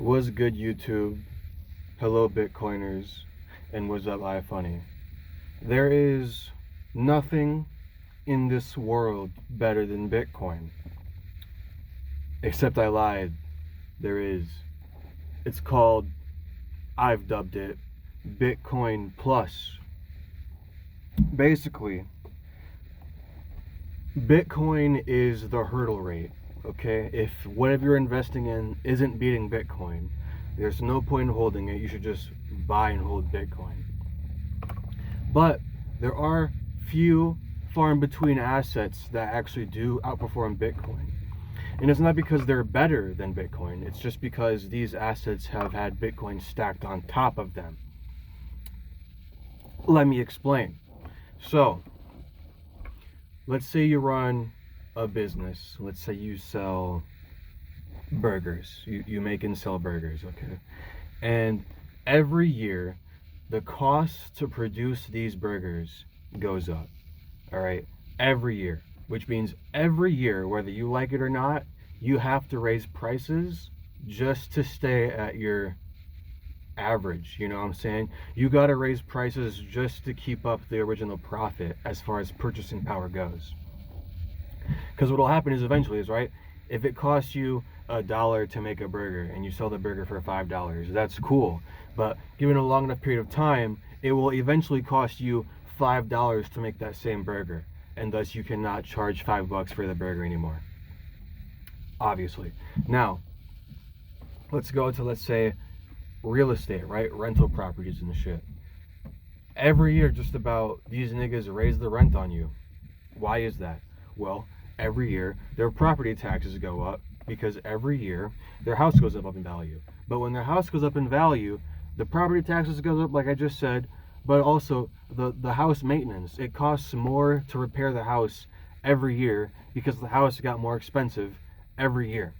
Was good, YouTube? Hello, Bitcoiners, and what's up, iFunny? There is nothing in this world better than Bitcoin. Except I lied. There is. It's called, I've dubbed it, Bitcoin Plus. Basically, Bitcoin is the hurdle rate, okay? If whatever you're investing in isn't beating Bitcoin, there's no point in holding it. You should just buy and hold Bitcoin. But there are few far in between assets that actually do outperform Bitcoin. And it's not because they're better than Bitcoin, it's just because these assets have had Bitcoin stacked on top of them. Let me explain. So, let's say you run a business. Let's say you sell burgers. You make and sell burgers, okay? And every year, the cost to produce these burgers goes up, all right? Every year, which means every year, whether you like it or not, you have to raise prices just to stay at your average, you know what I'm saying? You got to raise prices just to keep up the original profit as far as purchasing power goes. Because what will happen is eventually is, right, if it costs you $1 to make a burger and you sell the burger for $5, that's cool. But given a long enough period of time, it will eventually cost you $5 to make that same burger, and thus you cannot charge $5 for the burger anymore, obviously. Now, let's go to, let's say, real estate, right? Rental properties and shit. Every year, just about, these niggas raise the rent on you. Why is that? Well, every year their property taxes go up because every year their house goes up in value. But when their house goes up in value, the property taxes goes up, like I just said, but also the house maintenance. It costs more to repair the house every year because the house got more expensive every year.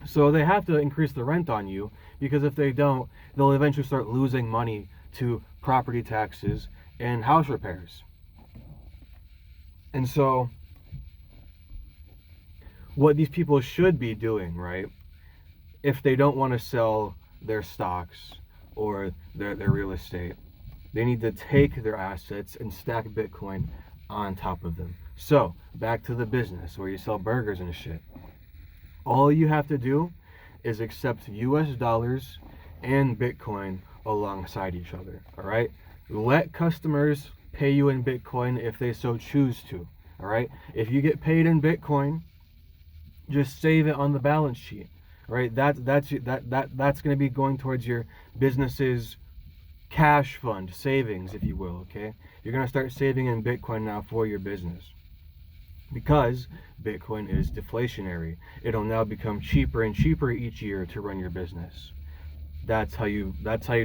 So they have to increase the rent on you, because if they don't, they'll eventually start losing money to property taxes and house repairs. And so what these people should be doing, right, if they don't want to sell their stocks or their real estate, they need to take their assets and stack Bitcoin on top of them. So back to the business where you sell burgers and shit. All you have to do is accept US dollars and Bitcoin alongside each other, all right? Let customers pay you in Bitcoin if they so choose to, all right? If you get paid in Bitcoin, just save it on the balance sheet, all right? That's going to be going towards your business's cash fund, savings, if you will, okay? You're going to start saving in Bitcoin now for your business, because Bitcoin is deflationary. It'll now become cheaper and cheaper each year to run your business. That's how you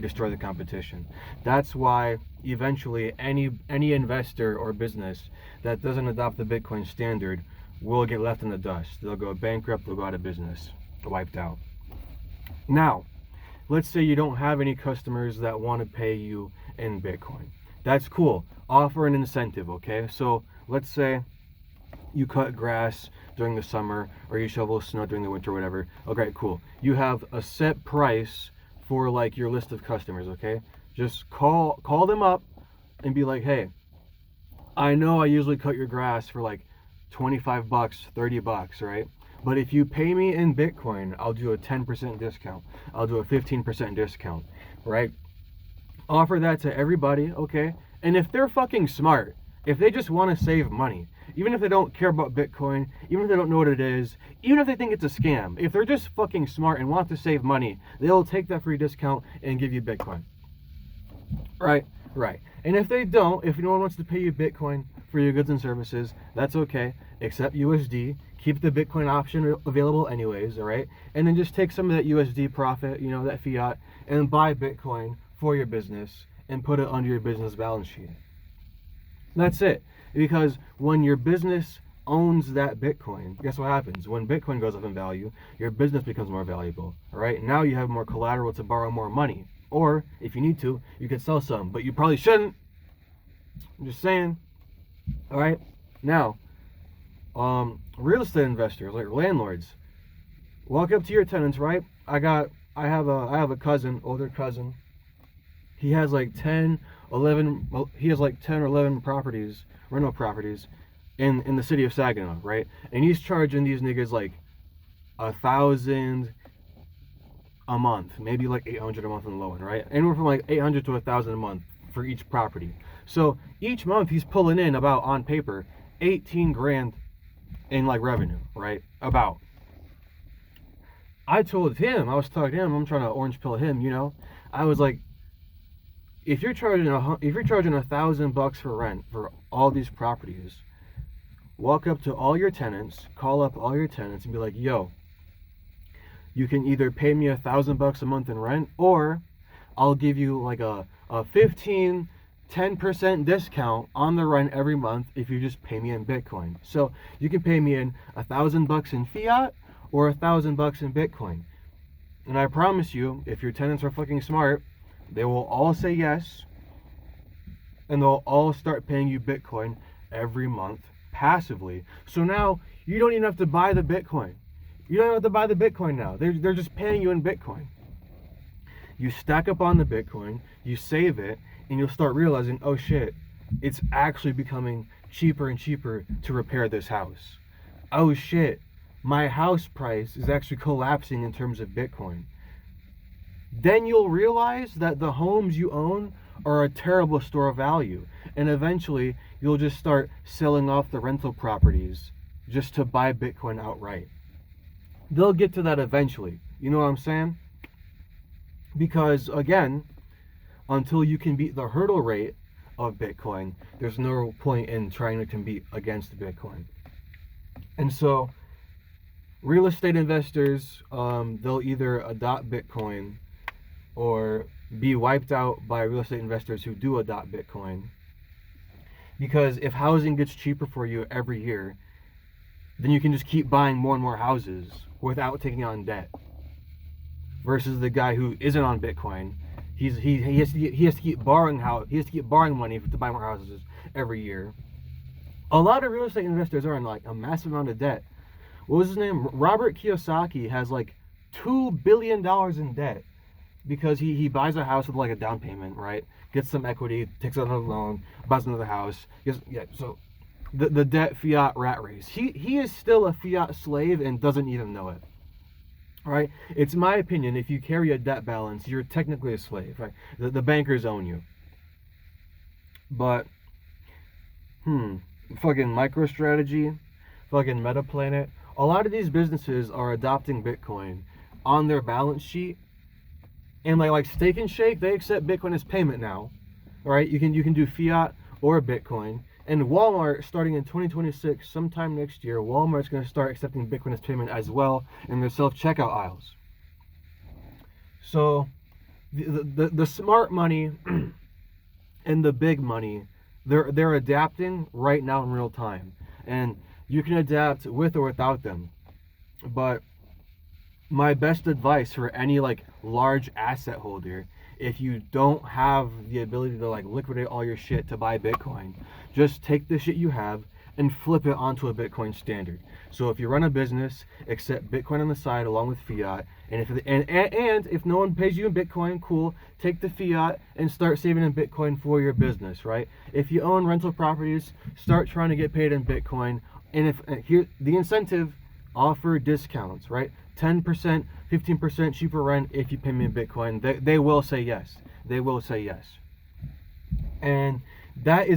destroy the competition. That's why eventually any investor or business that doesn't adopt the Bitcoin standard will get left in the dust. They'll go bankrupt, they'll go out of business, wiped out. Now, let's say you don't have any customers that want to pay you in Bitcoin. That's cool. Offer an incentive, okay? So let's say you cut grass during the summer or you shovel snow during the winter, whatever. Okay, cool. You have a set price for like your list of customers, okay? Just call them up and be like, hey, I know I usually cut your grass for like $25, $30, right? But if you pay me in Bitcoin, I'll do a 10% discount. I'll do a 15% discount, right? Offer that to everybody, okay? And if they're fucking smart, if they just want to save money, even if they don't care about Bitcoin, even if they don't know what it is, even if they think it's a scam, if they're just fucking smart and want to save money, they'll take that free discount and give you Bitcoin. Right. And if they don't, if no one wants to pay you Bitcoin for your goods and services, that's okay. Accept USD, keep the Bitcoin option available anyways, all right? And then just take some of that USD profit, you know, that fiat, and buy Bitcoin for your business and put it under your business balance sheet. That's it. Because when your business owns that Bitcoin, guess what happens? When Bitcoin goes up in value, your business becomes more valuable, all right? Now you have more collateral to borrow more money. Or, if you need to, you could sell some, but you probably shouldn't. I'm just saying. All right? Now, real estate investors, like landlords, walk up to your tenants, right? I have a cousin, older cousin. He has like 10, 11. He has like 10 or 11 properties, rental properties, in the city of Saginaw, right? And he's charging these niggas like 1,000 a month, maybe like 800 a month on the low end, right? Anywhere from like 800 to 1,000 a month for each property. So each month he's pulling in about, on paper, 18 grand in like revenue, right? About. I told him, I was talking to him, I'm trying to orange pill him, you know. I was like, if you're charging $1,000 for rent for all these properties, walk up to all your tenants, call up all your tenants, and be like, yo, you can either pay me $1,000 a month in rent, or I'll give you like a 10% discount on the rent every month if you just pay me in Bitcoin. So you can pay me in $1,000 in fiat or $1,000 in Bitcoin. And I promise you, if your tenants are fucking smart, they will all say yes, and they'll all start paying you Bitcoin every month passively. So now you don't even have to buy the Bitcoin. You don't have to buy the Bitcoin now. They're just paying you in Bitcoin. You stack up on the Bitcoin, you save it, and you'll start realizing, oh shit, it's actually becoming cheaper and cheaper to repair this house. Oh shit, my house price is actually collapsing in terms of Bitcoin. Then you'll realize that the homes you own are a terrible store of value. And eventually, you'll just start selling off the rental properties just to buy Bitcoin outright. They'll get to that eventually. You know what I'm saying? Because, again, until you can beat the hurdle rate of Bitcoin, there's no point in trying to compete against Bitcoin. And so, real estate investors, they'll either adopt Bitcoin or be wiped out by real estate investors who do adopt Bitcoin. Because if housing gets cheaper for you every year, then you can just keep buying more and more houses without taking on debt. Versus the guy who isn't on Bitcoin, he has to keep borrowing money to buy more houses every year. A lot of real estate investors are in like a massive amount of debt. What was his name? Robert Kiyosaki has like $2 billion in debt because he buys a house with like a down payment, right? Gets some equity, takes out another loan, buys another house. So the debt fiat rat race. He is still a fiat slave and doesn't even know it. Right? It's my opinion, if you carry a debt balance, you're technically a slave, right? The bankers own you. But fucking MicroStrategy, fucking Metaplanet, a lot of these businesses are adopting Bitcoin on their balance sheet. And like Steak and Shake, they accept Bitcoin as payment now. All right, you can do fiat or Bitcoin. And Walmart, starting in 2026, sometime next year, Walmart's going to start accepting Bitcoin as payment as well in their self-checkout aisles. So the smart money and the big money, they're adapting right now in real time. And you can adapt with or without them. But my best advice for any like large asset holder, if you don't have the ability to like liquidate all your shit to buy Bitcoin, just take the shit you have and flip it onto a Bitcoin standard. So if you run a business, accept Bitcoin on the side along with fiat, and if no one pays you in Bitcoin, cool, take the fiat and start saving in Bitcoin for your business, right? If you own rental properties, start trying to get paid in Bitcoin. And here the incentive, offer discounts, right? 10%, 15% cheaper rent if you pay me in Bitcoin. They will say yes. They will say yes. And that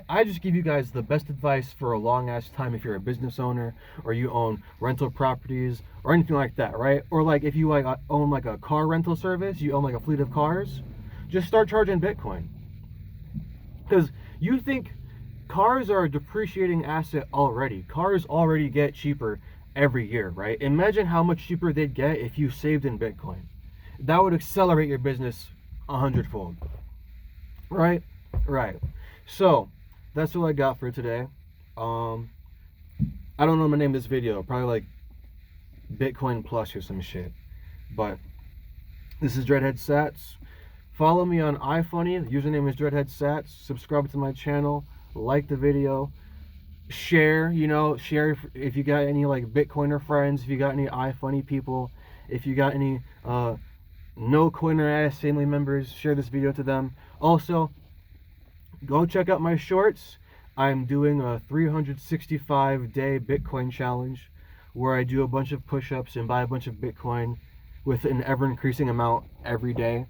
I just give you guys the best advice for a long ass time if you're a business owner or you own rental properties or anything like that, right? Or like if you like own like a car rental service, you own like a fleet of cars, just start charging Bitcoin. Because you think cars are a depreciating asset already. Cars already get cheaper every year, right? Imagine how much cheaper they'd get if you saved in Bitcoin. That would accelerate your business 100-fold. Right? So that's what I got for today. I don't know what I'm gonna name this video. Probably like Bitcoin Plus or some shit. But this is Dreadhead Sats. Follow me on iFunny. The username is Dreadhead Sats. Subscribe to my channel. Like the video. Share if you got any like Bitcoiner friends, if you got any iFunny people, If you got any no Coiner Ass family members, share this video to them. Also, go check out my shorts. I'm doing a 365-day Bitcoin challenge where I do a bunch of push-ups and buy a bunch of Bitcoin with an ever-increasing amount every day.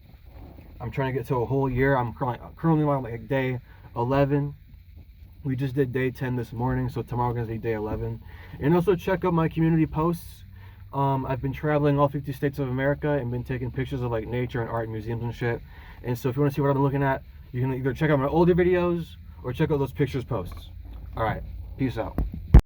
I'm trying to get to a whole year. I'm currently on like day 11. We just did day 10 this morning, so tomorrow we're going to be day 11. And also check out my community posts. I've been traveling all 50 states of America and been taking pictures of like nature and art and museums and shit. And so if you want to see what I've been looking at, you can either check out my older videos or check out those pictures posts. All right, peace out.